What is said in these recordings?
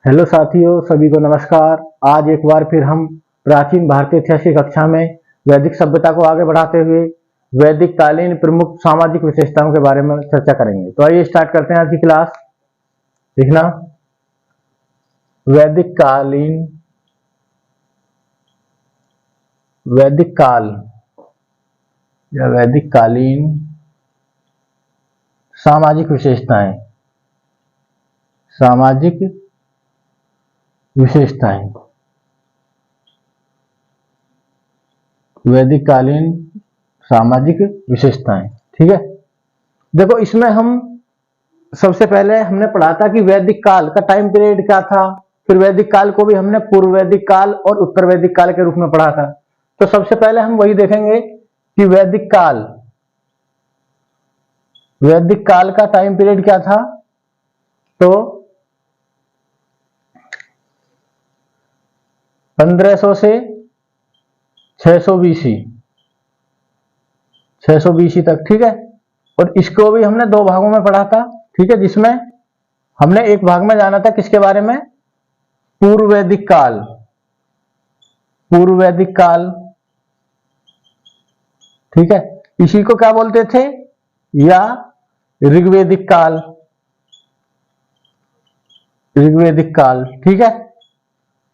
Hello साथियों, सभी को नमस्कार। आज एक बार फिर हम प्राचीन भारतीय इतिहास की कक्षा में वैदिक सभ्यता को आगे बढ़ाते हुए वैदिक कालीन प्रमुख सामाजिक विशेषताओं के बारे में चर्चा करेंगे। तो आइए स्टार्ट करते हैं आज की क्लास। लिखना वैदिक कालीन, वैदिक काल या वैदिक कालीन सामाजिक विशेषताएं, सामाजिक विशेषताएं, वैदिक कालीन सामाजिक विशेषताएं। ठीक है, देखो इसमें हम सबसे पहले हमने पढ़ा था कि वैदिक काल का टाइम पीरियड क्या था। फिर वैदिक काल को भी हमने पूर्व वैदिक काल और उत्तर वैदिक काल के रूप में पढ़ा था। तो सबसे पहले हम वही देखेंगे कि वैदिक काल का टाइम पीरियड क्या था। तो 1500 से 600 बीसी, 600 बीसी तक। ठीक है, और इसको भी हमने दो भागों में पढ़ा था। ठीक है, जिसमें हमने एक भाग में जाना था किसके बारे में, पूर्व वैदिक काल, पूर्व वैदिक काल। ठीक है, इसी को क्या बोलते थे, या ऋग्वैदिक काल, ऋग्वैदिक काल। ठीक है,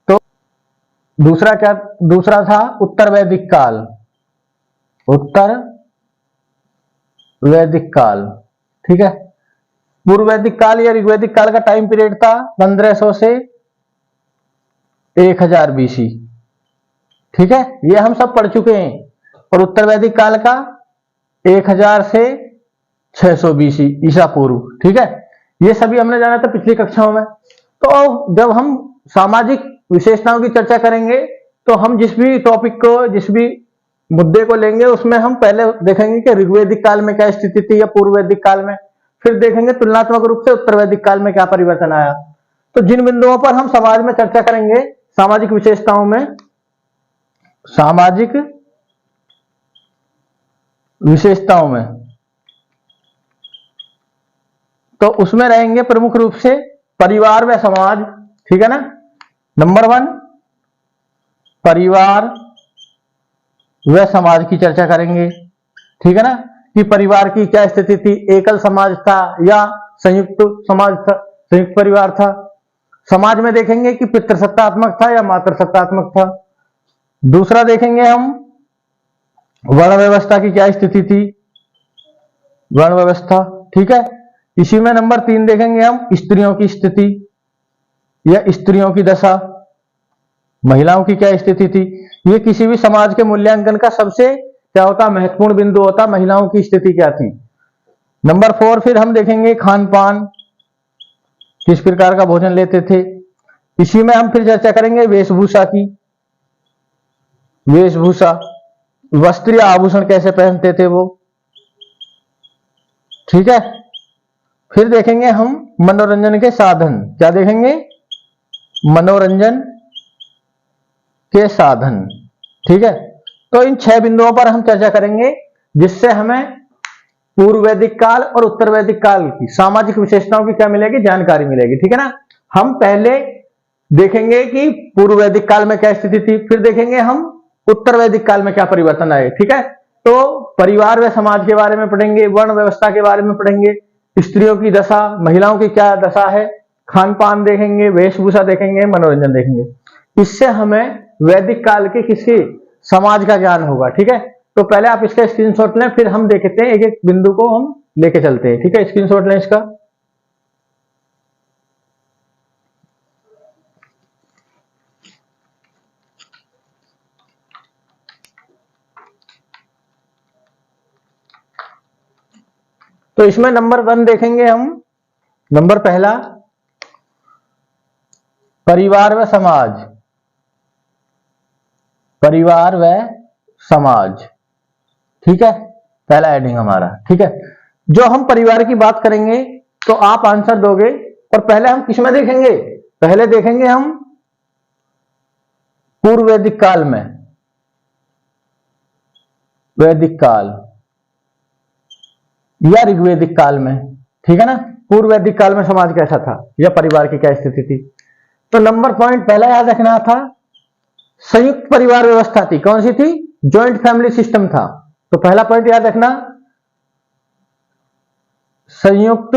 तो दूसरा था उत्तर वैदिक काल, उत्तर वैदिक काल। ठीक है, पूर्व वैदिक काल या ऋग्वैदिक काल का टाइम पीरियड था 1500 से 1000 बीसी। ठीक है, ये हम सब पढ़ चुके हैं। और उत्तर वैदिक काल का 1000 से 600 बीसी ईसा पूर्व। ठीक है, ये सभी हमने जाना था पिछली कक्षाओं में। तो जब हम सामाजिक विशेषताओं की चर्चा करेंगे तो हम जिस भी टॉपिक को, जिस भी मुद्दे को लेंगे उसमें हम पहले देखेंगे कि ऋग्वैदिक काल में क्या स्थिति थी या पूर्व वैदिक काल में। फिर देखेंगे तुलनात्मक रूप से उत्तर वैदिक काल में क्या परिवर्तन आया। तो जिन बिंदुओं पर हम समाज में चर्चा करेंगे सामाजिक विशेषताओं में, सामाजिक विशेषताओं में, तो उसमें रहेंगे प्रमुख रूप से परिवार व समाज। ठीक है ना, नंबर 1 परिवार व समाज की चर्चा करेंगे। ठीक है ना, कि परिवार की क्या स्थिति थी, एकल समाज था या संयुक्त समाज था, संयुक्त परिवार था। समाज में देखेंगे कि पितृसत्तात्मक था या मातृसत्तात्मक था। दूसरा देखेंगे हम वर्ण व्यवस्था की क्या स्थिति थी, वर्ण व्यवस्था। ठीक है, इसी में नंबर 3 देखेंगे हम स्त्रियों की स्थिति या स्त्रियों की दशा, महिलाओं की क्या स्थिति थी। ये किसी भी समाज के मूल्यांकन का सबसे क्या होता, महत्वपूर्ण बिंदु होता, महिलाओं की स्थिति क्या थी। नंबर 4 फिर हम देखेंगे खान पान, किस प्रकार का भोजन लेते थे। इसी में हम फिर चर्चा करेंगे वेशभूषा की, वेशभूषा, वस्त्र या आभूषण कैसे पहनते थे वो। ठीक है, फिर देखेंगे हम मनोरंजन के साधन, क्या देखेंगे, मनोरंजन के साधन। ठीक है, तो इन 6 बिंदुओं पर हम चर्चा करेंगे जिससे हमें पूर्व वैदिक काल और उत्तर वैदिक काल की सामाजिक विशेषताओं की क्या मिलेगी, जानकारी मिलेगी। ठीक है ना, हम पहले देखेंगे कि पूर्व वैदिक काल में क्या स्थिति थी, फिर देखेंगे हम उत्तर वैदिक काल में क्या परिवर्तन आए। ठीक है, तो परिवार व समाज के बारे में पढ़ेंगे, वर्ण व्यवस्था के बारे में पढ़ेंगे, स्त्रियों की दशा, महिलाओं की क्या दशा है, खान पान देखेंगे, वेशभूषा देखेंगे, मनोरंजन देखेंगे। इससे हमें वैदिक काल के किसी समाज का ज्ञान होगा। ठीक है, तो पहले आप इसका स्क्रीनशॉट लें, फिर हम देखते हैं एक एक बिंदु को हम लेके चलते हैं। ठीक है, स्क्रीनशॉट लें इसका। तो इसमें नंबर 1 देखेंगे हम, नंबर पहला परिवार व समाज, परिवार व समाज। ठीक है, पहला हेडिंग हमारा। ठीक है, जो हम परिवार की बात करेंगे तो आप आंसर दोगे, और पहले हम किसमें देखेंगे, पहले देखेंगे हम पूर्व वैदिक काल में, वैदिक काल या ऋग्वैदिक काल में। ठीक है ना, पूर्व वैदिक काल में समाज कैसा था या परिवार की क्या स्थिति थी। तो नंबर पॉइंट पहला याद रखना था, संयुक्त परिवार व्यवस्था थी। कौन सी थी? जॉइंट फैमिली सिस्टम था। तो पहला पॉइंट याद रखना, संयुक्त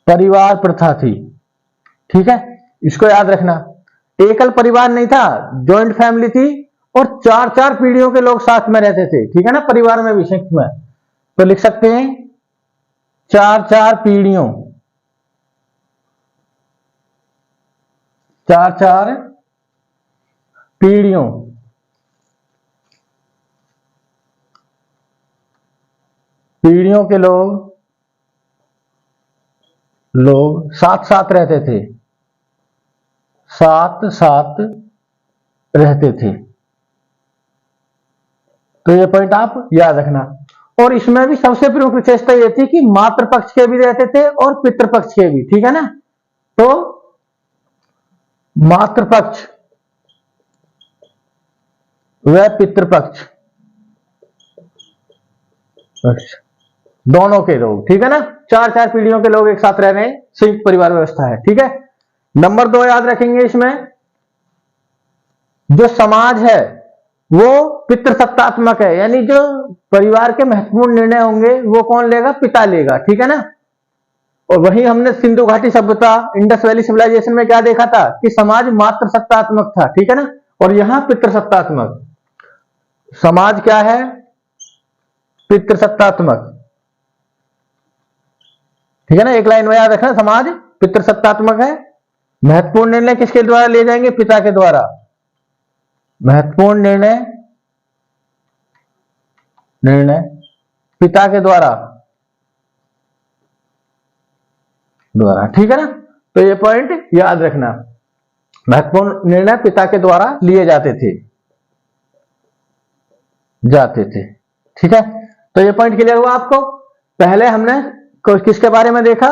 परिवार प्रथा थी। ठीक है, इसको याद रखना। एकल परिवार नहीं था, जॉइंट फैमिली थी और चार चार पीढ़ियों के लोग साथ में रहते थे। ठीक है ना, परिवार में भी संयुक्त में। तो लिख सकते हैं चार चार पीढ़ियों, चार चार पीढ़ियों पीढ़ियों के लोग साथ साथ रहते थे, साथ साथ रहते थे। तो ये पॉइंट आप याद रखना। और इसमें भी सबसे प्रमुख विशेषता ये थी कि मातृ पक्ष के भी रहते थे और पितृपक्ष के भी। ठीक है ना, तो मातृपक्ष व पितृपक्ष दोनों के लोग। ठीक है ना, चार चार पीढ़ियों के लोग एक साथ रह रहे हैं, संयुक्त परिवार व्यवस्था है। ठीक है, नंबर 2 याद रखेंगे, इसमें जो समाज है वो पितृसत्तात्मक है, यानी जो परिवार के महत्वपूर्ण निर्णय होंगे वो कौन लेगा? पिता लेगा। ठीक है ना, और वही हमने सिंधु घाटी सभ्यता, इंडस वैली सिविलाइजेशन में क्या देखा था कि समाज मातृसत्तात्मक था। ठीक है ना, और यहां पितृसत्तात्मक। समाज क्या है? पितृसत्तात्मक। ठीक है ना, एक लाइन में याद रखना, समाज पितृसत्तात्मक है। महत्वपूर्ण निर्णय किसके द्वारा लिए जाएंगे? पिता के द्वारा। महत्वपूर्ण निर्णय पिता के द्वारा। ठीक है ना, तो ये पॉइंट याद रखना, महत्वपूर्ण निर्णय पिता के द्वारा लिए जाते थे। ठीक है, तो ये पॉइंट क्लियर हुआ आपको। पहले हमने किसके बारे में देखा?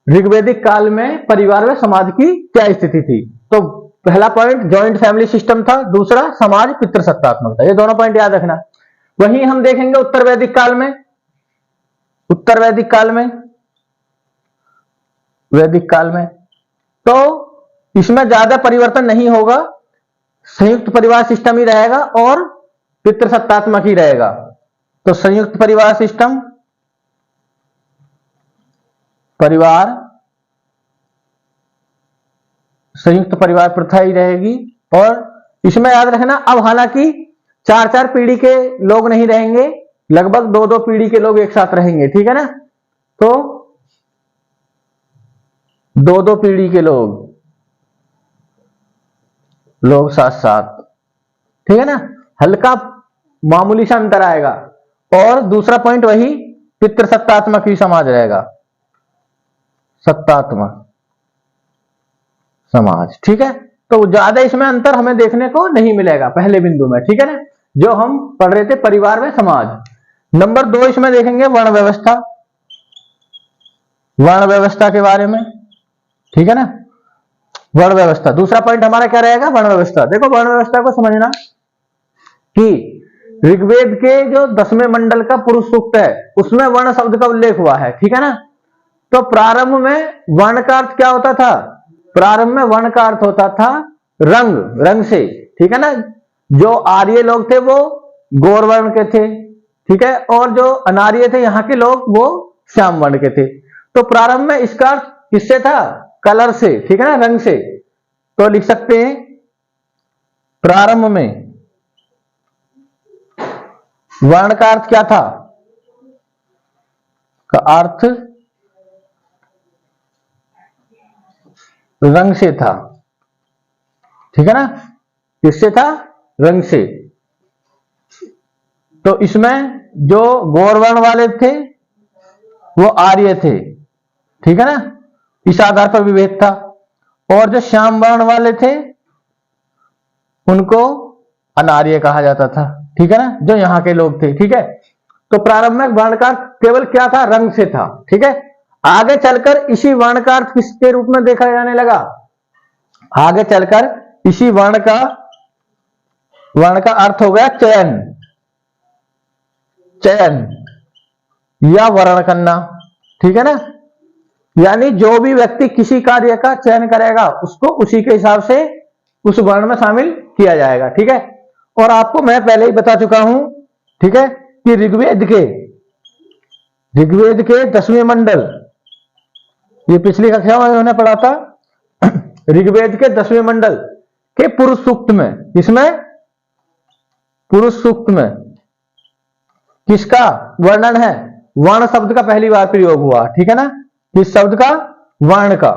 ऋग्वैदिक काल में परिवार व समाज की क्या स्थिति थी। तो पहला पॉइंट जॉइंट फैमिली सिस्टम था, दूसरा समाज पितृसत्तात्मक था। ये दोनों पॉइंट याद रखना। वहीं हम देखेंगे उत्तर वैदिक काल में। वैदिक काल में तो इसमें ज्यादा परिवर्तन नहीं होगा, संयुक्त परिवार सिस्टम ही रहेगा और पितृसत्तात्मक ही रहेगा। तो संयुक्त परिवार सिस्टम, संयुक्त परिवार प्रथा ही रहेगी। और इसमें याद रखना, अब हालांकि चार चार पीढ़ी के लोग नहीं रहेंगे, लगभग दो दो पीढ़ी के लोग एक साथ रहेंगे। ठीक है ना, तो दो दो पीढ़ी के लोग साथ साथ। ठीक है ना, हल्का मामूली सा अंतर आएगा। और दूसरा पॉइंट वही पितृसत्तात्मक ही समाज रहेगा, सत्तात्मक समाज। ठीक है, तो ज्यादा इसमें अंतर हमें देखने को नहीं मिलेगा पहले बिंदु में। ठीक है ना, जो हम पढ़ रहे थे परिवार में समाज। नंबर 2 इसमें देखेंगे वर्ण व्यवस्था, वर्ण व्यवस्था के बारे में। ठीक है ना, वर्ण व्यवस्था दूसरा पॉइंट हमारा क्या रहेगा? वर्ण व्यवस्था। देखो वर्ण व्यवस्था को समझना कि ऋग्वेद के जो 10वें मंडल का पुरुष सूक्त है उसमें वर्ण शब्द का उल्लेख हुआ है। ठीक है ना, तो प्रारंभ में वर्ण का अर्थ क्या होता था? प्रारंभ में वर्ण का अर्थ होता था रंग से। ठीक है ना, जो आर्य लोग थे वो गौर वर्ण के थे। ठीक है, और जो अनार्य थे यहाँ के लोग वो श्याम वर्ण के थे। तो प्रारंभ में इसका अर्थ किससे था? कलर से। ठीक है ना, रंग से। तो लिख सकते हैं प्रारंभ में वर्ण का अर्थ क्या था? का अर्थ रंग से था। ठीक है ना, किससे था? रंग से। तो इसमें जो गौर वर्ण वाले थे वो आर्य थे। ठीक है ना, इस आधार पर विभेद था। और जो श्याम वर्ण वाले थे उनको अनार्य कहा जाता था। ठीक है ना, जो यहां के लोग थे। ठीक है, तो प्रारंभ में वर्ण का केवल क्या था? रंग से था। ठीक है, आगे चलकर इसी वर्ण का अर्थ किसके रूप में देखा जाने लगा? आगे चलकर इसी वर्ण का अर्थ हो गया चयन या वर्ण करना। ठीक है ना, यानी जो भी व्यक्ति किसी कार्य का चयन करेगा उसको उसी के हिसाब से उस वर्ण में शामिल किया जाएगा। ठीक है, और आपको मैं पहले ही बता चुका हूं, ठीक है, कि ऋग्वेद के 10वें मंडल, ये पिछली कक्षा में उन्होंने पढ़ा था, ऋग्वेद के 10वें मंडल के पुरुष सूक्त में, इसमें पुरुष सूक्त में किसका वर्णन है? वर्ण शब्द का पहली बार प्रयोग हुआ। ठीक है ना, किस शब्द का? वर्ण का,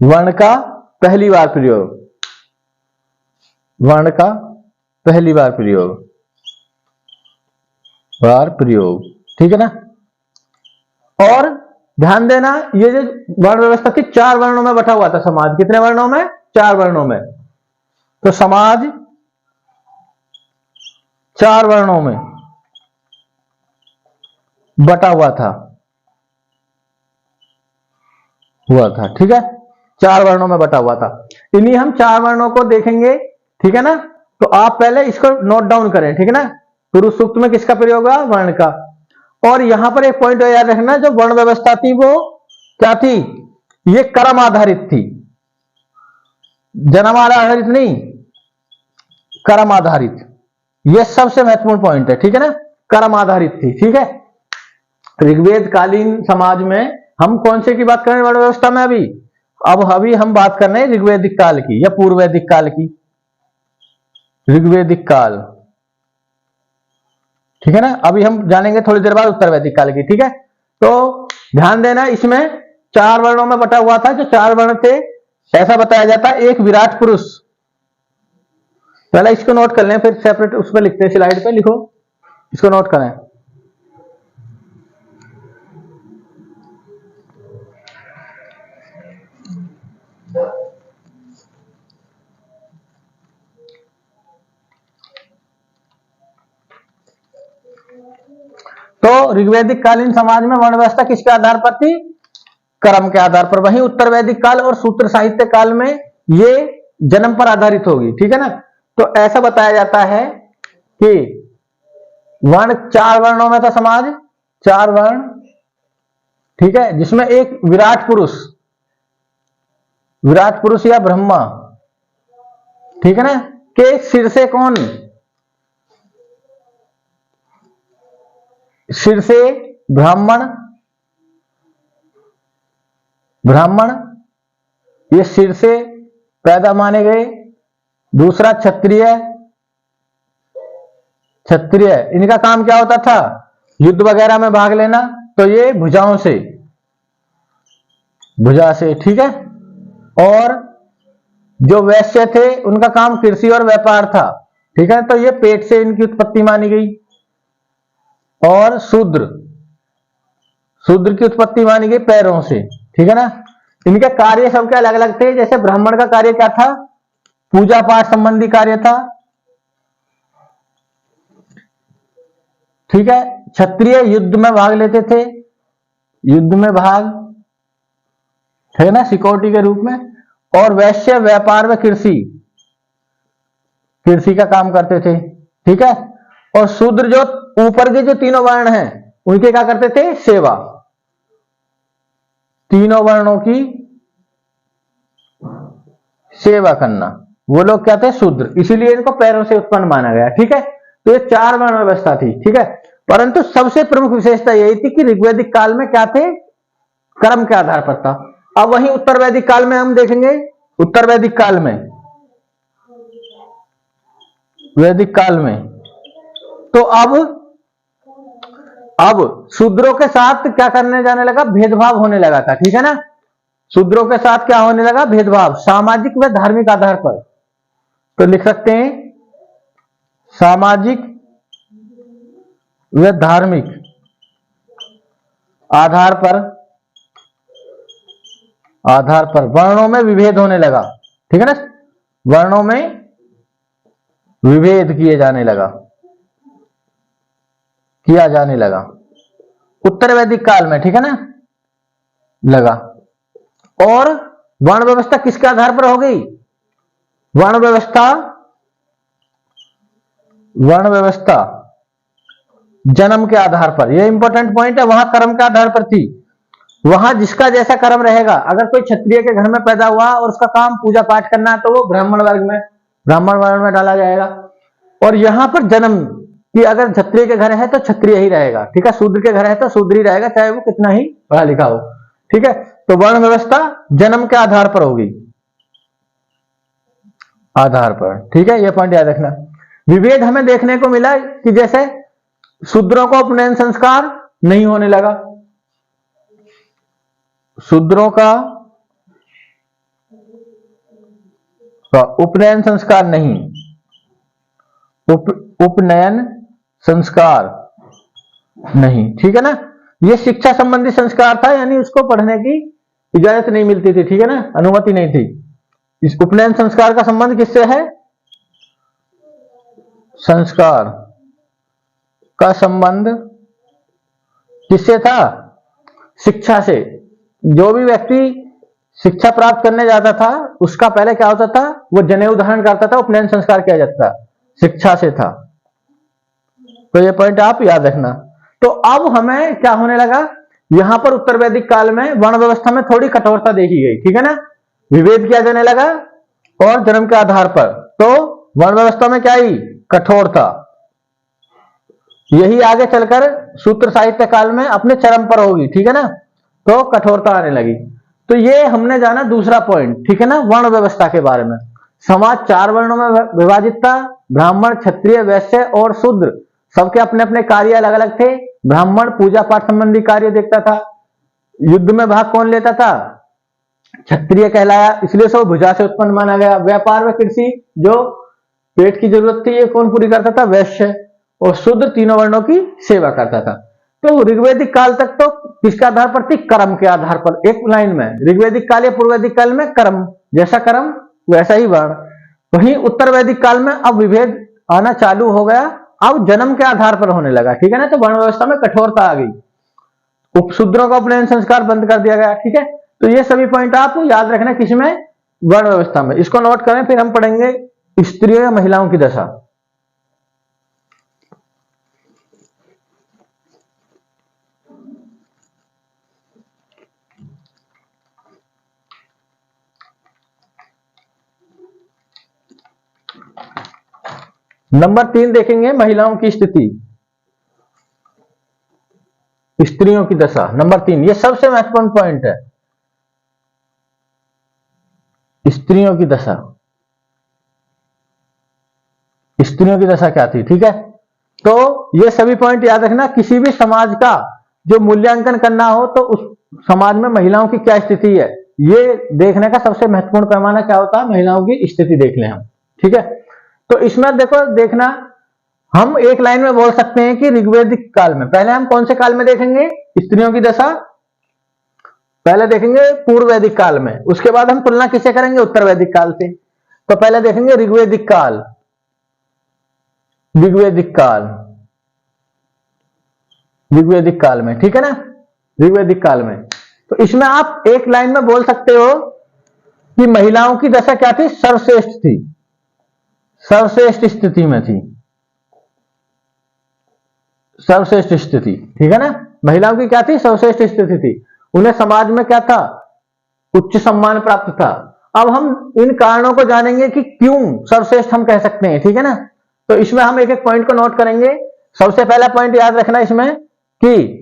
वर्ण का पहली बार प्रयोग, वर्ण का पहली बार प्रयोग, ठीक है ना। और ध्यान देना, ये जो वर्ण व्यवस्था थी 4 वर्णों में बटा हुआ था समाज। कितने वर्णों में? 4 वर्णों में। तो समाज 4 वर्णों में बटा हुआ था, ठीक है, 4 वर्णों में बटा हुआ था। इन्हीं हम 4 वर्णों को देखेंगे। ठीक है ना, तो आप पहले इसको नोट डाउन करें। ठीक है ना, पुरुष सूक्त में किसका प्रयोग हुआ? वर्ण का। और यहां पर एक पॉइंट याद रखना, जो वर्ण व्यवस्था थी वो क्या थी? ये कर्म आधारित थी, जन्म आधारित नहीं, कर्म आधारित। ये सबसे महत्वपूर्ण पॉइंट है। ठीक है ना, कर्म आधारित थी। ठीक है, ऋग्वेद कालीन समाज में हम कौन से की बात कर रहे हैं वर्ण व्यवस्था में? अभी हम बात कर रहे हैं ऋग्वेदिक काल की या पूर्व वैदिक काल की? ऋग्वेदिक काल, ठीक है ना। अभी हम जानेंगे थोड़ी देर बाद उत्तर वैदिक काल की। ठीक है, तो ध्यान देना, इसमें 4 वर्णों में बटा हुआ था। जो 4 वर्ण थे, ऐसा बताया जाता है, एक विराट पुरुष। पहले इसको नोट कर लें, फिर सेपरेट उस पर लिखते हैं, स्लाइड पे लिखो, इसको नोट करें। तो ऋग्वैदिक कालीन समाज में वर्ण व्यवस्था किसके आधार पर थी? कर्म के आधार पर। वहीं उत्तर वैदिक काल और सूत्र साहित्य काल में ये जन्म पर आधारित होगी। ठीक है ना, तो ऐसा बताया जाता है कि वर्ण 4 वर्णों में था समाज, 4 वर्ण, ठीक है, जिसमें एक विराट पुरुष या ब्रह्मा, ठीक है ना, के सिर से कौन? सिर से ब्राह्मण, ये सिर से पैदा माने गए। दूसरा क्षत्रिय, इनका काम क्या होता था? युद्ध वगैरह में भाग लेना। तो ये भुजा से, ठीक है। और जो वैश्य थे, उनका काम कृषि और व्यापार था। ठीक है, तो ये पेट से इनकी उत्पत्ति मानी गई। और शूद्र की उत्पत्ति मानी गई पैरों से। ठीक है ना, इनके कार्य सबके अलग अलग थे। जैसे ब्राह्मण का कार्य क्या था? पूजा पाठ संबंधी कार्य था। ठीक है, क्षत्रिय युद्ध में भाग लेते थे, है ना, सिक्योरिटी के रूप में। और वैश्य व्यापार व कृषि का काम करते थे। ठीक है, और शूद्र जो ऊपर के जो तीनों वर्ण हैं, उनके क्या करते थे? सेवा। तीनों वर्णों की सेवा करना, वो लोग क्या थे? शूद्र। इसीलिए इनको पैरों से उत्पन्न माना गया। ठीक है, तो ये 4 वर्ण व्यवस्था थी। ठीक है, परंतु सबसे प्रमुख विशेषता यही थी कि ऋग्वैदिक काल में क्या थे? कर्म के आधार पर था। अब वहीं उत्तर वैदिक काल में हम देखेंगे, उत्तर वैदिक काल में तो अब शूद्रों के साथ क्या करने जाने लगा? भेदभाव होने लगा था। ठीक है ना, शूद्रों के साथ क्या होने लगा? भेदभाव, सामाजिक व धार्मिक आधार पर। तो लिख सकते हैं, सामाजिक व धार्मिक आधार पर वर्णों में विभेद होने लगा। ठीक है ना, वर्णों में विभेद किया जाने लगा उत्तर वैदिक काल में। ठीक है ना, लगा। और वर्ण व्यवस्था किसके आधार पर हो गई? वर्ण व्यवस्था जन्म के आधार पर। यह इंपॉर्टेंट पॉइंट है, वहां कर्म के आधार पर थी। वहां जिसका जैसा कर्म रहेगा, अगर कोई क्षत्रिय के घर में पैदा हुआ और उसका काम पूजा पाठ करना है तो वो ब्राह्मण वर्ण में डाला जाएगा। और यहां पर जन्म कि अगर क्षत्रिय के घर है तो क्षत्रिय ही रहेगा, ठीक है। शूद्र के घर है तो शूद्र ही रहेगा, चाहे वो कितना ही पढ़ा लिखा हो, ठीक है। तो वर्ण व्यवस्था जन्म के आधार पर होगी, आधार पर, ठीक है। यह पॉइंट याद रखना। विभेद हमें देखने को मिला कि जैसे शूद्रों को उपनयन संस्कार नहीं होने लगा, शूद्रों का उपनयन संस्कार नहीं, उपनयन संस्कार नहीं, ठीक है ना। यह शिक्षा संबंधी संस्कार था, यानी उसको पढ़ने की इजाजत नहीं मिलती थी, ठीक है ना, अनुमति नहीं थी। इस उपनयन संस्कार का संबंध किससे है? संस्कार का संबंध किससे था? शिक्षा से। जो भी व्यक्ति शिक्षा प्राप्त करने जाता था उसका पहले क्या होता था, वो जनेऊ धारण करता था, उपनयन संस्कार किया जाता था, शिक्षा से था। तो ये पॉइंट आप याद रखना। तो अब हमें क्या होने लगा, यहां पर उत्तर वैदिक काल में वर्ण व्यवस्था में थोड़ी कठोरता देखी गई, ठीक है ना। विभेद किया जाने लगा और जन्म के आधार पर, तो वर्ण व्यवस्था में क्या ही कठोरता। यही आगे चलकर सूत्र साहित्य काल में अपने चरम पर होगी, ठीक है ना। तो कठोरता आने लगी। तो ये हमने जाना दूसरा पॉइंट, ठीक है ना, वर्ण व्यवस्था के बारे में। समाज 4 वर्णों में विभाजित था, ब्राह्मण, क्षत्रिय, वैश्य और शूद्र। सबके अपने अपने कार्य अलग अलग थे। ब्राह्मण पूजा पाठ संबंधी कार्य देखता था। युद्ध में भाग कौन लेता था? क्षत्रिय कहलाया, इसलिए सब भुजा से उत्पन्न माना गया। व्यापार व कृषि, जो पेट की जरूरत थी, ये कौन पूरी करता था? वैश्य। और शूद्र तीनों वर्णों की सेवा करता था। तो ऋग्वैदिक काल तक तो किसके आधार पर थी? कर्म के आधार पर। एक लाइन में ऋग्वैदिक काल या पूर्ववैदिक काल में कर्म, जैसा कर्म वैसा ही वर्ण। वहीं उत्तर वैदिक काल में अब विभेद आना चालू हो गया, अब जन्म के आधार पर होने लगा, ठीक है ना। तो वर्ण व्यवस्था में कठोरता आ गई, उपशूद्रों का उपनयन संस्कार बंद कर दिया गया, ठीक है। तो ये सभी पॉइंट आप याद रखना किसमें? वर्ण व्यवस्था में। इसको नोट करें, फिर हम पढ़ेंगे स्त्रियों या महिलाओं की दशा। नंबर 3 देखेंगे, महिलाओं की स्थिति, स्त्रियों की दशा। नंबर 3 ये सबसे महत्वपूर्ण पॉइंट है, स्त्रियों की दशा। स्त्रियों की दशा क्या थी, ठीक है। तो ये सभी पॉइंट याद रखना। किसी भी समाज का जो मूल्यांकन करना हो तो उस समाज में महिलाओं की क्या स्थिति है, ये देखने का सबसे महत्वपूर्ण पैमाना क्या होता है? महिलाओं की स्थिति देख लें हम, ठीक है। तो इसमें देखो, देखना, हम एक लाइन में बोल सकते हैं कि ऋग्वैदिक काल में, पहले हम कौन से काल में देखेंगे स्त्रियों की दशा? पहले देखेंगे पूर्व वैदिक काल में, उसके बाद हम तुलना किससे करेंगे? उत्तर वैदिक काल से। तो पहले देखेंगे ऋग्वैदिक काल, ऋग्वैदिक काल, ऋग्वैदिक काल में, ठीक है ना, ऋग्वैदिक काल में। तो इसमें आप एक लाइन में बोल सकते हो कि महिलाओं की दशा क्या थी? सर्वश्रेष्ठ थी, सर्वश्रेष्ठ स्थिति में थी, सर्वश्रेष्ठ स्थिति, ठीक है ना। महिलाओं की क्या थी? सर्वश्रेष्ठ स्थिति थी। उन्हें समाज में क्या था? उच्च सम्मान प्राप्त था। अब हम इन कारणों को जानेंगे कि क्यों सर्वश्रेष्ठ हम कह सकते हैं, ठीक है ना। तो इसमें हम एक एक पॉइंट को नोट करेंगे। सबसे पहला पॉइंट याद रखना इसमें कि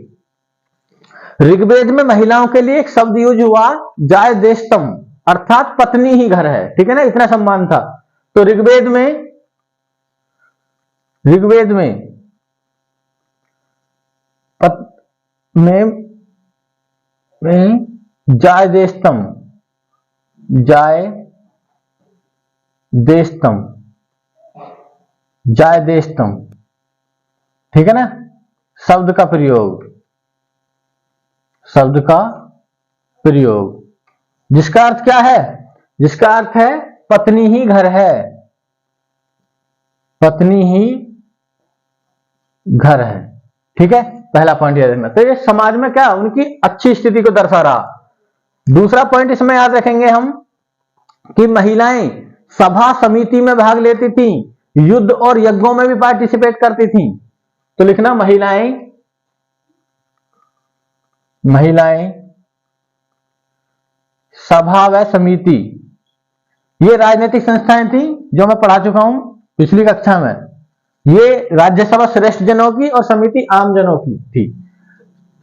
ऋग्वेद में महिलाओं के लिए एक शब्द यूज हुआ, जायदेशतम, अर्थात पत्नी ही घर है, ठीक है ना, इतना सम्मान था। तो ऋग्वेद में जायदेशतम, जायदेशतम, जायदेशतम, ठीक है ना, शब्द का प्रयोग, शब्द का प्रयोग, जिसका अर्थ क्या है? जिसका अर्थ है पत्नी ही घर है, पत्नी ही घर है, ठीक है। पहला पॉइंट याद रखना। तो ये समाज में क्या, उनकी अच्छी स्थिति को दर्शा रहा। दूसरा पॉइंट इसमें याद रखेंगे हम कि महिलाएं सभा समिति में भाग लेती थी, युद्ध और यज्ञों में भी पार्टिसिपेट करती थी। तो लिखना महिलाएं सभा व समिति, ये राजनीतिक संस्थाएं थी जो मैं पढ़ा चुका हूं पिछली कक्षा में। ये राज्यसभा श्रेष्ठ जनों की और समिति आम जनों की थी।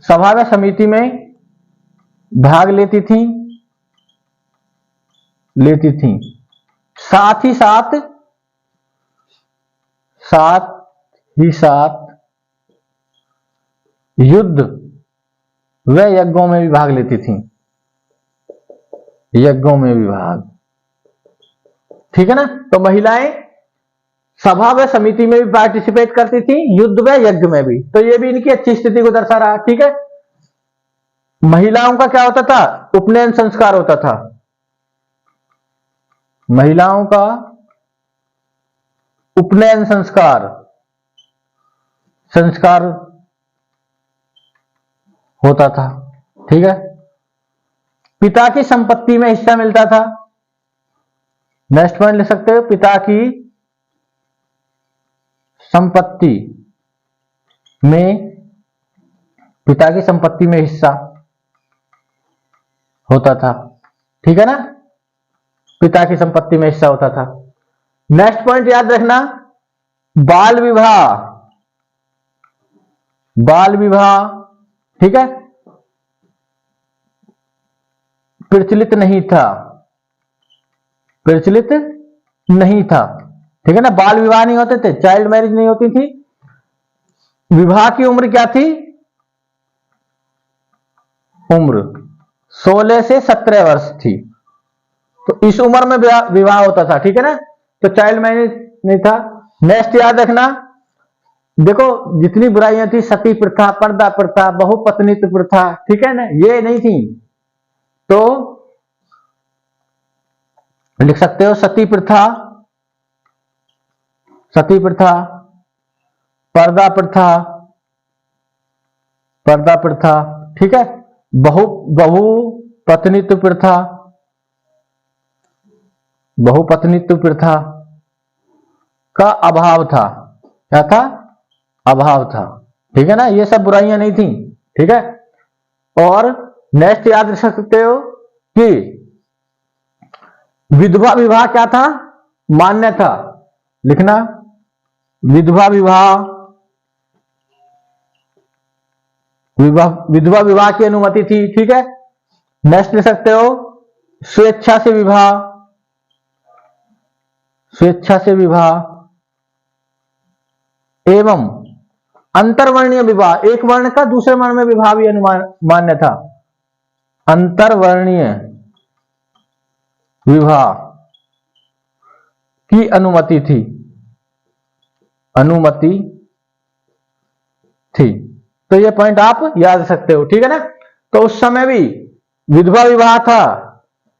सभा व समिति में भाग लेती थी साथ ही साथ युद्ध व यज्ञों में भी भाग लेती थी, यज्ञों में भी भाग, ठीक है ना। तो महिलाएं सभा व समिति में भी पार्टिसिपेट करती थी, युद्ध व यज्ञ में भी। तो ये भी इनकी अच्छी स्थिति को दर्शा रहा, ठीक है। महिलाओं का क्या होता था? उपनयन संस्कार होता था, महिलाओं का उपनयन संस्कार होता था, ठीक है। पिता की संपत्ति में हिस्सा मिलता था। नेक्स्ट पॉइंट लिख सकते हो, पिता की संपत्ति में हिस्सा होता था, ठीक है ना। पिता की संपत्ति में हिस्सा होता था। नेक्स्ट पॉइंट याद रखना, बाल विवाह, ठीक है, प्रचलित नहीं था, ठीक है ना। बाल विवाह नहीं होते थे, चाइल्ड मैरिज नहीं होती थी। विवाह की उम्र क्या थी? उम्र 16 से 17 वर्ष थी। तो इस उम्र में विवाह होता था, ठीक है ना। तो चाइल्ड मैरिज नहीं था। नेक्स्ट याद रखना, देखो जितनी बुराइयां थी, सती प्रथा, पर्दा प्रथा, बहुपत्नीत्व प्रथा, ठीक है ना, ये नहीं थी। तो लिख सकते हो सती प्रथा, पर्दा प्रथा, ठीक है, बहुपत्नीत्व प्रथा का अभाव था। क्या था? अभाव था, ठीक है ना। ये सब बुराइयां नहीं थी, ठीक है। और नेक्स्ट याद रख सकते हो कि विधवा विवाह क्या था? मान्य था। लिखना, विधवा विवाह की अनुमति थी, ठीक है। नेक्स्ट लिख सकते हो, स्वेच्छा से विवाह एवं अंतरवर्णीय विवाह, एक वर्ण का दूसरे वर्ण में विवाह भी मान्य था। अंतरवर्णीय विवाह की अनुमति थी। तो ये पॉइंट आप याद रख सकते हो, ठीक है ना। तो उस समय भी विधवा विवाह था,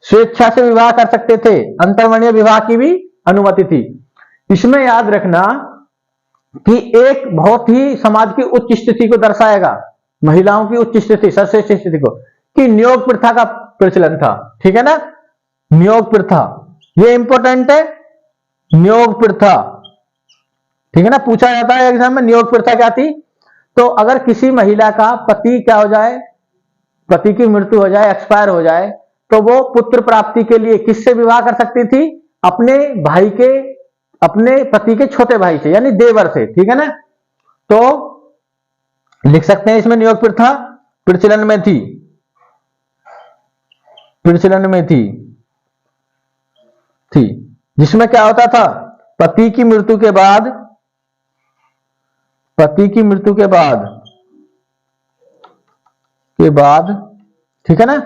स्वेच्छा से विवाह कर सकते थे, अंतरवर्णीय विवाह की भी अनुमति थी। इसमें याद रखना कि एक बहुत ही समाज की उच्च स्थिति को दर्शाएगा, महिलाओं की उच्च स्थिति, सर्वश्रेष्ठ स्थिति को, कि नियोग प्रथा का प्रचलन था, ठीक है ना। नियोग प्रथा, ये इंपॉर्टेंट है, नियोग प्रथा, ठीक है ना। पूछा जाता है एग्जाम में, नियोग प्रथा क्या थी। तो अगर किसी महिला का पति क्या हो जाए, पति की मृत्यु हो जाए, एक्सपायर हो जाए, तो वो पुत्र प्राप्ति के लिए किससे विवाह कर सकती थी? अपने पति के छोटे भाई से, यानी देवर से, ठीक है ना। तो लिख सकते हैं इसमें नियोग प्रथा प्रचलन में थी, जिसमें क्या होता था? पति की मृत्यु के बाद ठीक है ना,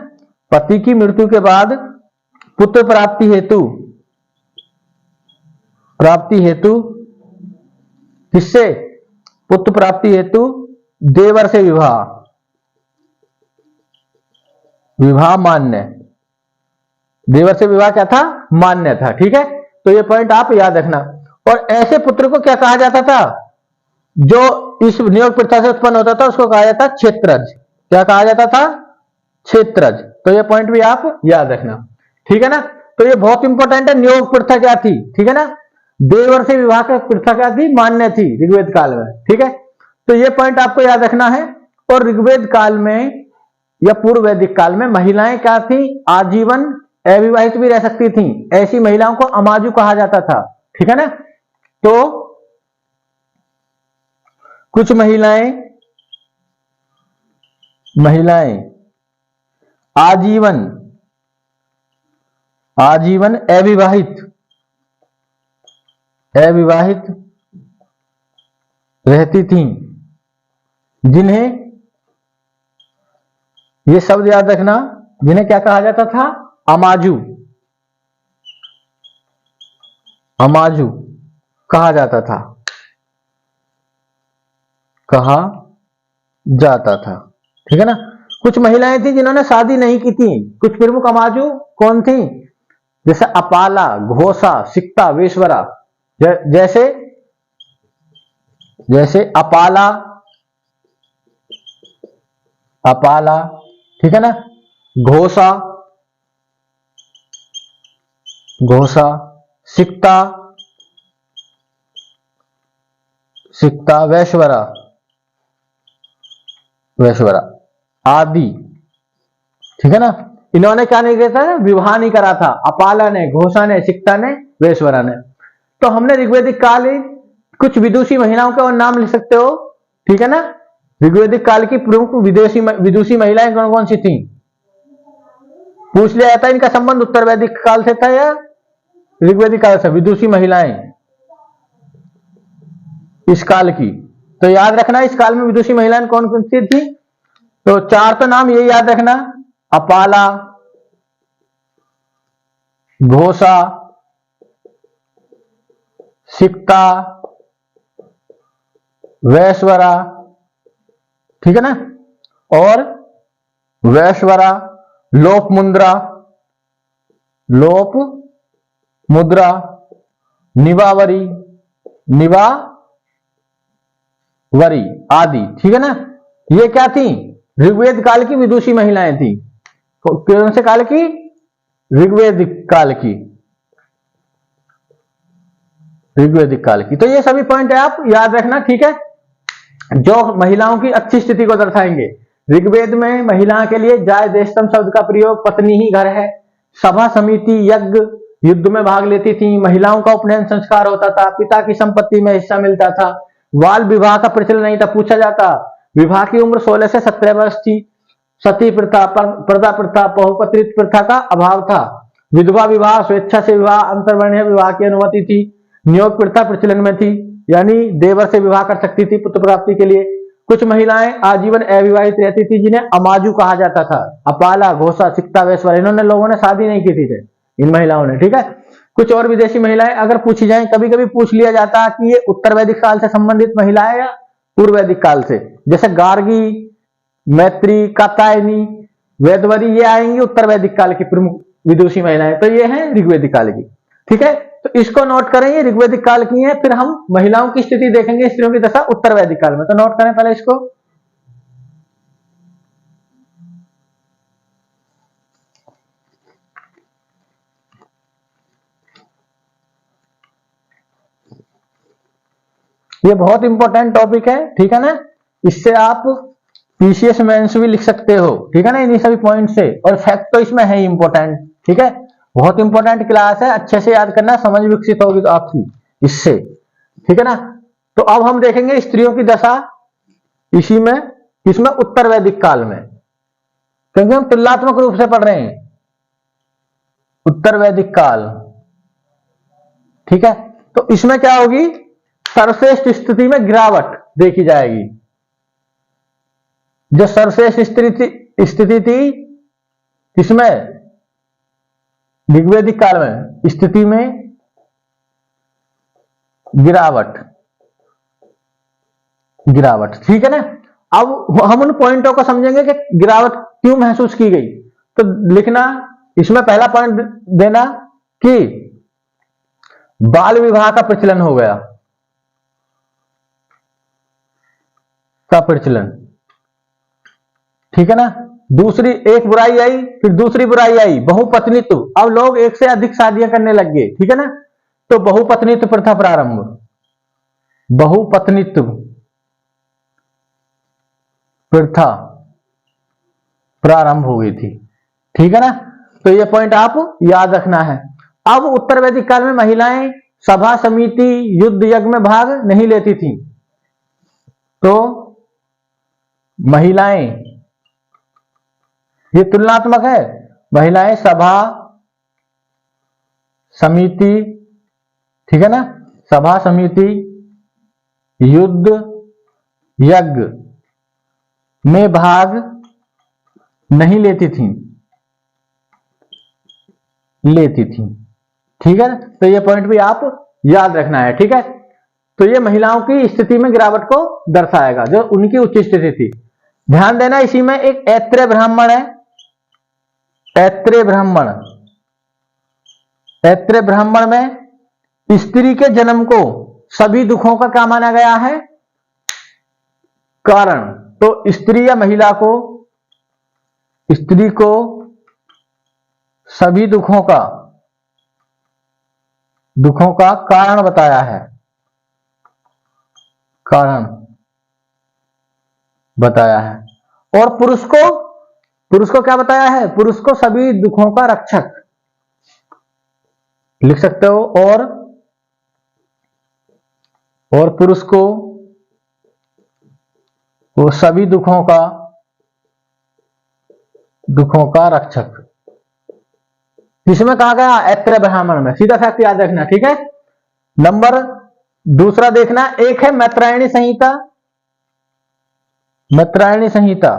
पति की मृत्यु के बाद पुत्र प्राप्ति हेतु किससे? पुत्र प्राप्ति हेतु देवर से विवाह मान्य, देवर से विवाह क्या था? मान्य था, ठीक है। तो ये पॉइंट आप याद रखना। और ऐसे पुत्र को क्या कहा जाता था? जो इस नियोग प्रथा से उत्पन्न होता था उसको कहा जाता क्षेत्रज। क्या कहा जाता था? क्षेत्रज। तो ये पॉइंट भी आप याद रखना, ठीक है ना। तो ये बहुत इंपॉर्टेंट है, नियोग प्रथा क्या थी, ठीक है ना। देवर से विवाह की प्रथा क्या थी? मान्य थी ऋग्वेद काल में, ठीक है। तो ये पॉइंट आपको याद रखना है। और ऋग्वेद काल में या पूर्व वैदिक काल में महिलाएं क्या थी, आजीवन अविवाहित भी रह सकती थी। ऐसी महिलाओं को अमाजु कहा जाता था, ठीक है ना। तो कुछ महिलाएं आजीवन अविवाहित रहती थीं, जिन्हें, ये शब्द याद रखना, जिन्हें क्या कहा जाता था, अमाजु कहा जाता था, ठीक है ना। कुछ महिलाएं थी जिन्होंने शादी नहीं की थी। कुछ प्रमुख अमाजु कौन थी, जैसे अपाला, घोषा, सिक्ता, वेश्वरा। जैसे अपाला, ठीक है ना, घोषा, सिक्ता, वेश्वरा आदि, ठीक है ना। इन्होंने क्या नहीं किया था, विवाह नहीं करा था। अपाला ने, घोषा ने, सिक्ता ने, वेश्वरा ने। तो हमने ऋग्वैदिक काल कुछ विदुषी महिलाओं के और नाम लिख सकते हो, ठीक है ना। ऋग्वैदिक काल की प्रमुख विदुषी महिलाएं कौन कौन सी थी, पूछ लिया जाता है। इनका संबंध उत्तर वैदिक काल से था या ऋग्वैदिक काल से। विदुषी महिलाएं इस काल की, तो याद रखना इस काल में विदुषी महिलाएं कौन कौन सी थी। तो चार तो नाम ये याद रखना, अपाला, घोषा, सिक्ता, वेश्वरा, ठीक है ना। और वेश्वरा, लोप मुद्रा, निवावरी आदि, ठीक है ना। ये क्या थी, ऋग्वेद काल की विदुषी महिलाएं थी। कौन से काल की, ऋग्वेदिक काल की। तो ये सभी पॉइंट है, आप याद रखना, ठीक है, जो महिलाओं की अच्छी स्थिति को दर्शाएंगे। ऋग्वेद में महिला के लिए जाय देशतम शब्द का प्रयोग, पत्नी ही घर है, सभा समिति, यज्ञ, युद्ध में भाग लेती थी, महिलाओं का उपनयन संस्कार होता था, पिता की संपत्ति में हिस्सा मिलता था, बाल विवाह का प्रचलन नहीं था। पूछा जाता, विवाह की उम्र 16 से 17 वर्ष थी, सती प्रथा, प्रदा प्रथा, बहुपत्रित प्रथा का अभाव था, विधवा विवाह, स्वेच्छा से विवाह, अंतर्वर्णीय विवाह की अनुमति थी, नियोग प्रथा प्रचलन में थी, यानी देवर से विवाह कर सकती थी पुत्र प्राप्ति के लिए। कुछ महिलाएं आजीवन अविवाहित रहती थी, जिन्हें अमाजु कहा जाता था। अपाला, घोषा, सिक्ता, वेश्वर, इन्होंने लोगों ने शादी नहीं की थी इन महिलाओं ने, ठीक है। कुछ और विदेशी महिलाएं अगर पूछी जाए, कभी कभी पूछ लिया जाता कि ये उत्तर वैदिक काल से संबंधित महिलाएं या पूर्व वैदिक काल से, जैसे गार्गी, मैत्री, कात्यायनी, वेदवरी, ये आएंगी उत्तर वैदिक काल की प्रमुख विदुषी महिलाएं। तो ये है ऋग्वैदिक काल की, ठीक है। तो इसको नोट करें, ये ऋग्वैदिक काल की है। फिर हम महिलाओं की स्थिति देखेंगे, स्त्रियों की दशा उत्तर वैदिक काल में। तो नोट करें पहले इसको। ये बहुत इंपॉर्टेंट टॉपिक है, ठीक है ना। इससे आप पीसीएस मेंस भी लिख सकते हो, ठीक है ना, इन्हीं सभी पॉइंट से। और फैक्ट तो इसमें है इंपॉर्टेंट, ठीक है। बहुत इंपॉर्टेंट क्लास है, अच्छे से याद करना, समझ विकसित होगी तो आपकी इससे, ठीक है ना। तो अब हम देखेंगे स्त्रियों की दशा इसी में, इसमें उत्तर वैदिक काल में, क्योंकि हम तुलनात्मक रूप से पढ़ रहे हैं उत्तर वैदिक काल, ठीक है। तो इसमें क्या होगी, सर्वश्रेष्ठ स्थिति में गिरावट देखी जाएगी। जो सर्वश्रेष्ठ स्थिति थी इसमें ऋग्वैदिक काल में, स्थिति में गिरावट, ठीक है ना। अब हम उन पॉइंटों को समझेंगे कि गिरावट क्यों महसूस की गई। तो लिखना, इसमें पहला पॉइंट देना कि बाल विवाह का प्रचलन हो गया, ठीक है ना। दूसरी एक बुराई आई, फिर दूसरी बुराई आई बहुपत्नीत्व। अब लोग एक से अधिक शादियां करने लग गए, ठीक है ना। तो बहुपत्नीत्व प्रथा प्रारंभ, बहुपत्नीत्व प्रथा प्रारंभ हो गई थी। ठीक है ना, तो ये पॉइंट आप याद रखना है। अब उत्तर वैदिक काल में महिलाएं सभा समिति युद्ध यज्ञ में भाग नहीं लेती थी, तो महिलाएं, ये तुलनात्मक है, महिलाएं सभा समिति, ठीक है ना, सभा समिति युद्ध यज्ञ में भाग नहीं लेती थी, ठीक है, तो ये पॉइंट भी आप याद रखना है। ठीक है, तो ये महिलाओं की स्थिति में गिरावट को दर्शाएगा, जो उनकी उच्च स्थिति थी। ध्यान देना, इसी में एक ऐत्रेय ब्राह्मण है, ऐत्रेय ब्राह्मण, ऐत्रेय ब्राह्मण में स्त्री के जन्म को सभी दुखों का क्या माना गया है? कारण। तो स्त्री या महिला को, स्त्री को सभी दुखों का कारण बताया है, कारण बताया है। और पुरुष को क्या बताया है? पुरुष को सभी दुखों का रक्षक लिख सकते हो। और पुरुष को वो सभी दुखों का रक्षक, इसमें कहा गया ऐत्रेय ब्राह्मण में, सीधा फैक्ट याद रखना। ठीक है, नंबर दूसरा देखना, एक है मैत्रायणी संहिता, मैत्रायणी संहिता,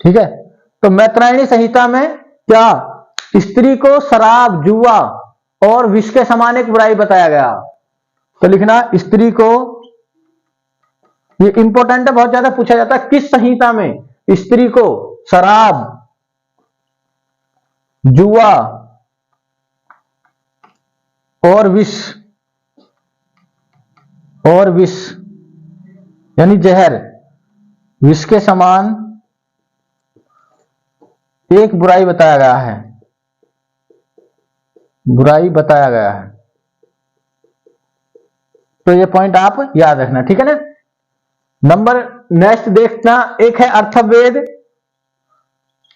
ठीक है, तो मैत्रायणी संहिता में क्या स्त्री को शराब जुआ और विष के समान एक बुराई बताया गया। तो लिखना स्त्री को, ये इंपॉर्टेंट है, बहुत ज्यादा पूछा जाता है, किस संहिता में स्त्री को शराब जुआ और विष यानी जहर, विष के समान एक बुराई बताया गया है, बुराई बताया गया है। तो ये पॉइंट आप याद रखना। ठीक है ना, नंबर नेक्स्ट देखना, एक है अर्थवेद,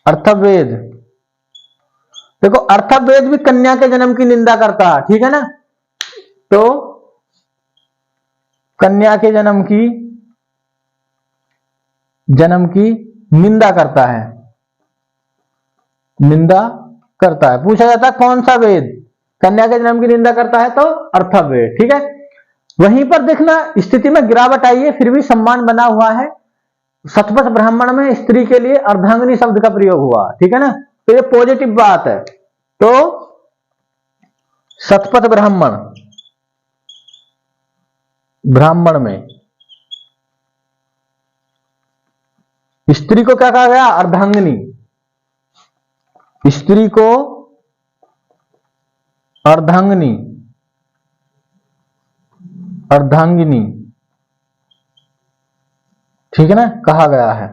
अर्थवेद, देखो अर्थवेद भी कन्या के जन्म की निंदा करता है। ठीक है ना, तो कन्या के जन्म की निंदा करता है, निंदा करता है। पूछा जाता है कौन सा वेद कन्या के जन्म की निंदा करता है? तो अर्थवेद। ठीक है, वहीं पर देखना स्थिति में गिरावट आई है, फिर भी सम्मान बना हुआ है। शतपथ ब्राह्मण में स्त्री के लिए अर्धांगिनी शब्द का प्रयोग हुआ। ठीक है ना, तो ये पॉजिटिव बात है। तो शतपथ ब्राह्मण में स्त्री को क्या कहा गया? अर्धांगिनी, स्त्री को अर्धांगिनी, अर्धांगिनी, ठीक है ना, कहा गया है।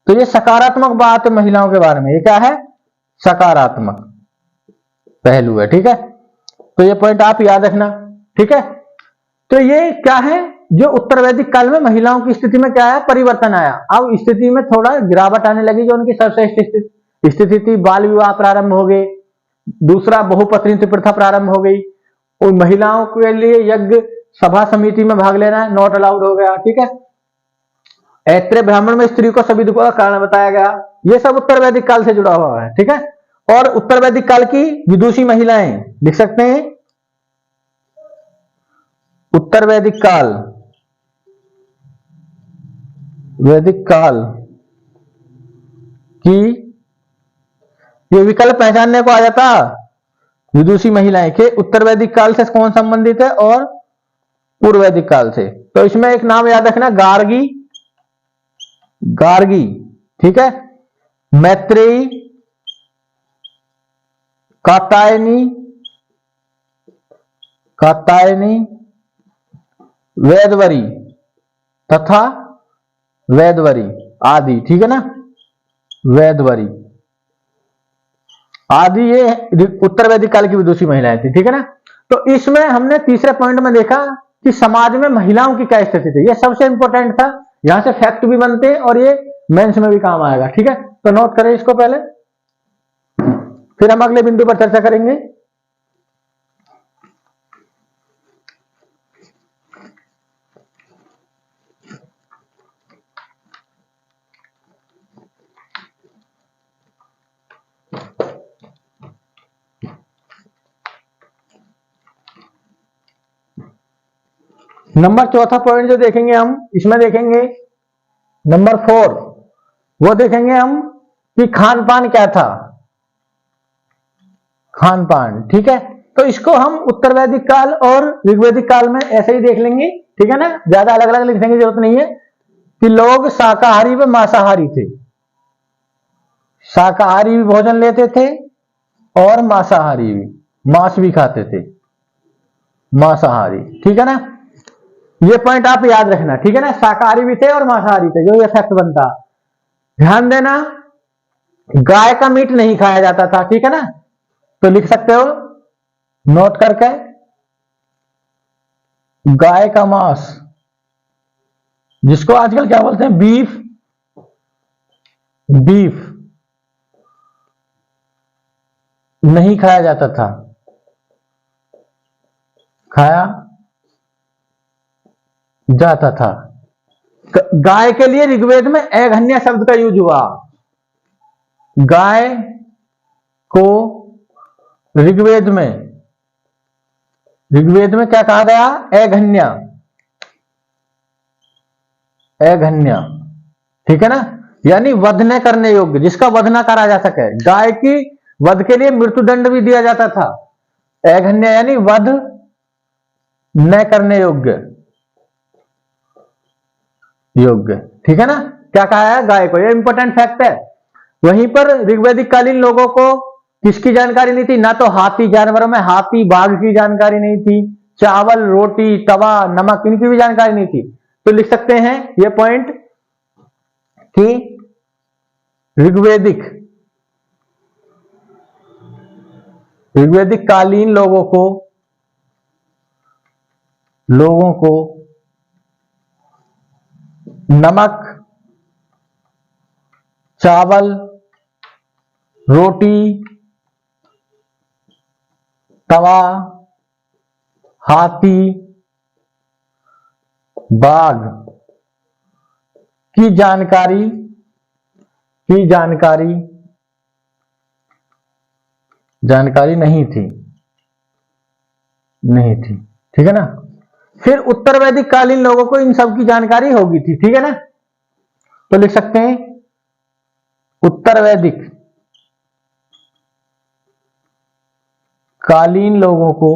तो ये सकारात्मक बात है महिलाओं के बारे में, ये क्या है? सकारात्मक पहलू है। ठीक है, तो ये पॉइंट आप याद रखना। ठीक है, तो ये क्या है, जो उत्तर वैदिक काल में महिलाओं की स्थिति में क्या है? परिवर्तन आया। अब स्थिति में थोड़ा गिरावट आने लगी, जो उनकी सर्वश्रेष्ठ स्थिति थी, बाल विवाह प्रारंभ हो गए, दूसरा बहुपत्नी प्रथा प्रारंभ हो गई, और महिलाओं के लिए यज्ञ सभा समिति में भाग लेना नॉट अलाउड हो गया। ठीक है, ऐत्रेय ब्राह्मण में स्त्री को सभी दुखों का कारण बताया गया। ये सब उत्तर वैदिक काल से जुड़ा हुआ है। ठीक है, और उत्तर वैदिक काल की विदुषी महिलाएं लिख सकते हैं, उत्तर वैदिक काल की ये विकल्प पहचानने को आ जाता विदुषी महिलाएं के उत्तर वैदिक काल से कौन संबंधित है और पूर्व वैदिक काल से। तो इसमें एक नाम याद रखना, गार्गी, ठीक है, मैत्रेयी, कात्यायनी, वेदवरी तथा वेदवरी आदि। ठीक है ना, वेदवरी आदि ये उत्तर वैदिक काल की विदुषी महिलाएं थी। ठीक है ना, तो इसमें हमने तीसरे पॉइंट में देखा कि समाज में महिलाओं की क्या स्थिति थी। ये सबसे इंपॉर्टेंट था, यहां से फैक्ट भी बनते हैं और ये मेंस में भी काम आएगा। ठीक है, तो नोट करें इसको पहले, फिर हम अगले बिंदु पर चर्चा करेंगे। नंबर चौथा पॉइंट जो देखेंगे हम, इसमें देखेंगे नंबर 4, वो देखेंगे हम कि खान पान क्या था, खान पान। ठीक है, तो इसको हम उत्तर वैदिक काल और ऋग्वैदिक काल में ऐसे ही देख लेंगे। ठीक है ना, ज्यादा अलग अलग लिखने की जरूरत नहीं है कि लोग शाकाहारी व मांसाहारी थे, शाकाहारी भी भोजन लेते थे और मांसाहारी भी, मांस भी खाते थे, मांसाहारी। ठीक है ना, ये पॉइंट आप याद रखना। ठीक है ना, शाकाहारी भी थे और मांसाहारी थे, जो ये फैक्ट बनता। ध्यान देना, गाय का मीट नहीं खाया जाता था। ठीक है ना, तो लिख सकते हो नोट करके, गाय का मांस, जिसको आजकल क्या बोलते हैं, बीफ, बीफ नहीं खाया जाता था, खाया जाता था। गाय के लिए ऋग्वेद में एघन्या शब्द का यूज हुआ। गाय को ऋग्वेद में क्या कहा गया, एघन्या, एघन्या। ठीक है ना, यानी वध न करने योग्य, जिसका वध न करा जा सके। गाय की वध के लिए मृत्युदंड भी दिया जाता था। एघन्या यानी वध न करने योग्य, योग्य। ठीक है ना, क्या कहा है, गाय को। ये इंपॉर्टेंट फैक्ट है। वहीं पर ऋग्वैदिक कालीन लोगों को किसकी जानकारी नहीं थी, ना तो हाथी, जानवरों में हाथी बाघ की जानकारी नहीं थी, चावल रोटी तवा नमक इनकी भी जानकारी नहीं थी। तो लिख सकते हैं ये पॉइंट कि ऋग्वैदिक कालीन लोगों को नमक, चावल, रोटी, तवा, हाथी, बाघ की जानकारी नहीं थी। ठीक है ना, फिर उत्तर वैदिक कालीन लोगों को इन सब की जानकारी होगी थी। ठीक है ना, तो लिख सकते हैं उत्तर वैदिक कालीन लोगों को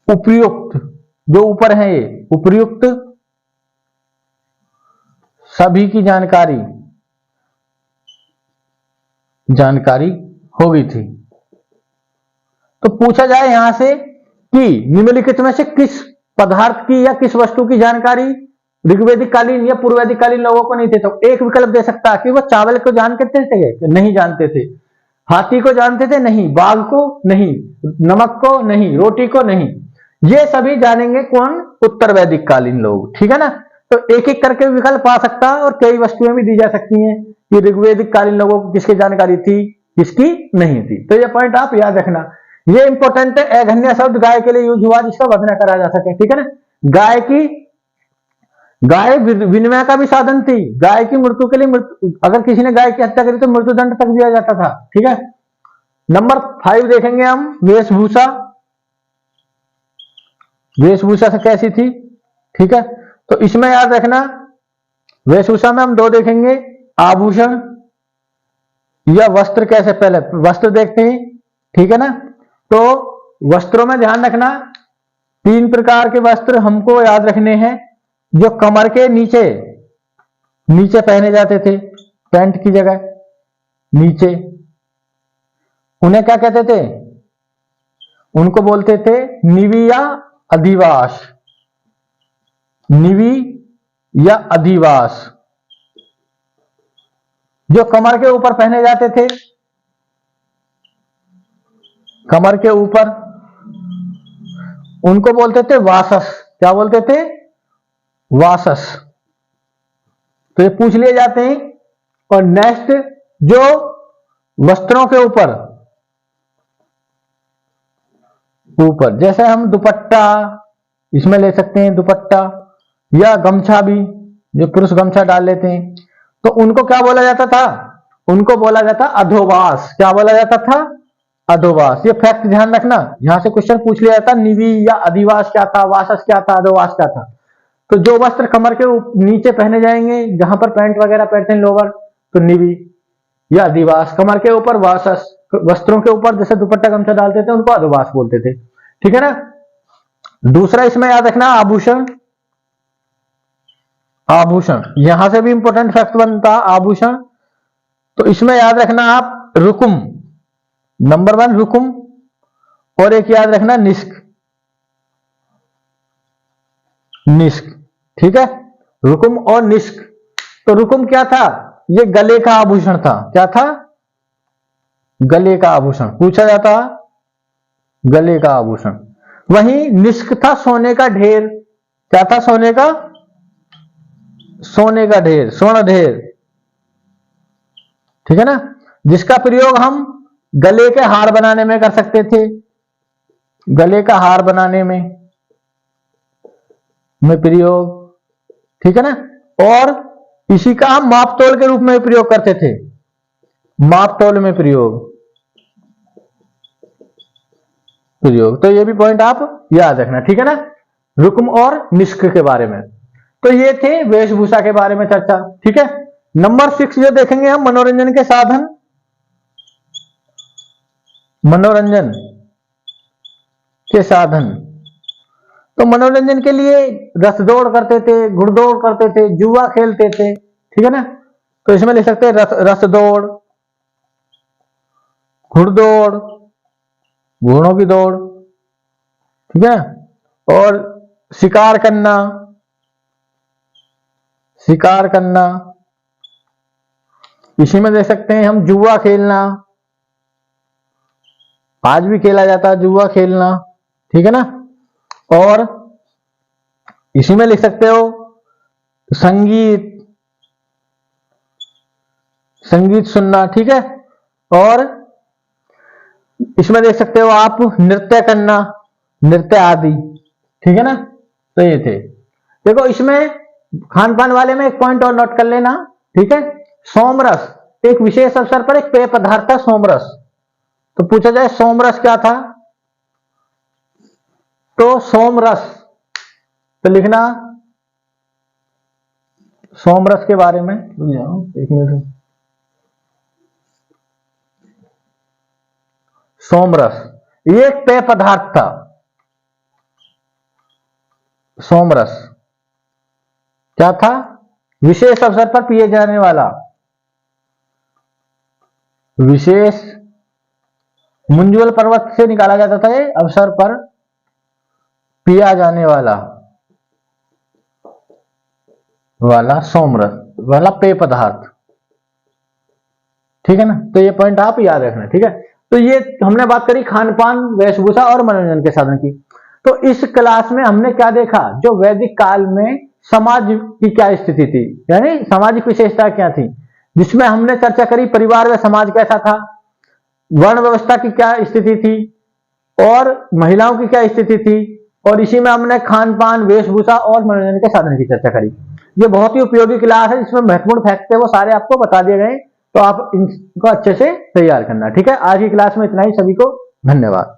उपयुक्त, जो ऊपर है ये उपयुक्त सभी की जानकारी हो गई थी। तो पूछा जाए यहां से कि निम्नलिखित में से किस पदार्थ की या किस वस्तु की जानकारी ऋग्वैदिक कालीन या पूर्ववैदिक कालीन लोगों को नहीं थे, तो एक विकल्प दे सकता कि वो चावल को जानते थे, नहीं जानते थे, हाथी को जानते थे, नहीं, बाघ को नहीं, नमक को नहीं, रोटी को नहीं। ये सभी जानेंगे कौन, उत्तर वैदिक कालीन लोग। ठीक है ना, तो एक एक करके विकल्प आ सकता है और कई वस्तुएं भी दी जा सकती हैं कि ऋग्वैदिक कालीन लोगों को किसकी जानकारी थी, किसकी नहीं थी। तो ये पॉइंट आप याद रखना, ये इंपॉर्टेंट है। एघन्या शब्द गाय के लिए यूज हुआ जिसका वध न करा जा सके। ठीक है ना, गाय विनिमय का भी साधन थी। गाय की मृत्यु के लिए, अगर किसी ने गाय की हत्या करी तो मृत्युदंड तक दिया जाता था। ठीक है, नंबर 5 देखेंगे हम, वेशभूषा। वेशभूषा से कैसी थी। ठीक है, तो इसमें याद रखना, वेशभूषा में हम 2 देखेंगे, आभूषण या वस्त्र। कैसे, पहले वस्त्र देखते हैं। ठीक है ना, तो वस्त्रों में ध्यान रखना 3 प्रकार के वस्त्र हमको याद रखने हैं, जो कमर के नीचे पहने जाते थे, पैंट की जगह नीचे। उन्हें क्या कहते थे, उनको बोलते थे निवि या अधिवास, निवि या अधिवास, जो कमर के ऊपर पहने जाते थे। कमर के ऊपर, उनको बोलते थे वासस। क्या बोलते थे? वासस। तो ये पूछ लिए जाते हैं। और नेक्स्ट, जो वस्त्रों के ऊपर ऊपर, जैसे हम दुपट्टा इसमें ले सकते हैं, दुपट्टा या गमछा भी, जो पुरुष गमछा डाल लेते हैं, तो उनको क्या बोला जाता था? उनको बोला जाता अधोवास। क्या बोला जाता था? अधोवास। ये फैक्ट ध्यान रखना, यहां से क्वेश्चन पूछ लिया जाता निवि या अधिवास क्या था, वासस क्या था, अधोवास क्या था। तो जो वस्त्र कमर के नीचे पहने जाएंगे, जहां पर पैंट वगैरह पहनते हैं, लोवर, तो निवि या अधिवास। कमर के ऊपर वासस, वस्त्रों के ऊपर जैसे दुपट्टा गमछा डालते थे उनको अधोवास बोलते थे। ठीक है ना। दूसरा इसमें याद रखना आभूषण। आभूषण, यहां से भी इंपॉर्टेंट फैक्ट बनता आभूषण। तो इसमें याद रखना आप रुकुम, नंबर 1 रुकुम, और एक याद रखना निष्क। निष्क, ठीक है, रुकुम और निष्क। तो रुकुम क्या था? ये गले का आभूषण था। क्या था? गले का आभूषण पूछा जाता, गले का आभूषण। वहीं निष्क था सोने का ढेर। क्या था? सोने का, सोने का ढेर, स्वर्ण ढेर। ठीक है ना, जिसका प्रयोग हम गले के हार बनाने में कर सकते थे। गले का हार बनाने में प्रयोग, ठीक है ना। और इसी का हम मापतोल के रूप में प्रयोग करते थे। मापतोल में प्रयोग। तो ये भी पॉइंट आप याद रखना। ठीक है ना, रुक्म और निष्क के बारे में। तो ये थे वेशभूषा के बारे में चर्चा। ठीक है। नंबर 6 जो देखेंगे हम, मनोरंजन के साधन। मनोरंजन के साधन। तो मनोरंजन के लिए रसदौड़ करते थे, घुड़दौड़ करते थे, जुआ खेलते थे। ठीक है ना। तो इसमें लिख सकते हैं रसदौड़, घुड़दौड़, घोड़ों की दौड़, ठीक है, और शिकार करना, शिकार करना। इसी में देख सकते हैं हम जुआ खेलना, आज भी खेला जाता है जुआ खेलना। ठीक है ना। और इसी में लिख सकते हो संगीत, संगीत सुनना। ठीक है। और इसमें देख सकते हो आप नृत्य करना, नृत्य आदि। ठीक है ना। तो ये थे। देखो इसमें खान पान वाले में एक पॉइंट और नोट कर लेना। ठीक है। सोमरस, एक विशेष अवसर पर एक पेय पदार्थ था सोमरस। तो पूछा जाए सोमरस क्या था, तो सोमरस, तो लिखना सोमरस के बारे में। एक मिनट। सोमरस ये एक पेय पदार्थ था। सोमरस क्या था? विशेष अवसर पर पिए जाने वाला, विशेष मुंजवल पर्वत से निकाला जाता था ये अवसर पर पिया जाने वाला सोमरस वाला पेय पदार्थ। ठीक है ना। तो ये पॉइंट आप याद रखना। ठीक है। तो ये हमने बात करी खान पान, वेशभूषा और मनोरंजन के साधन की। तो इस क्लास में हमने क्या देखा, जो वैदिक काल में समाज की क्या स्थिति थी, यानी सामाजिक विशेषता क्या थी, जिसमें हमने चर्चा करी परिवार व समाज कैसा था, वर्ण व्यवस्था की क्या स्थिति थी, और महिलाओं की क्या स्थिति थी, और इसी में हमने खान पान, वेशभूषा और मनोरंजन के साधन की चर्चा करी। ये बहुत ही उपयोगी क्लास है, जिसमें महत्वपूर्ण फैक्ट है वो सारे आपको बता दिए गए। तो आप इनको अच्छे से तैयार करना। ठीक है। आज की क्लास में इतना ही। सभी को धन्यवाद।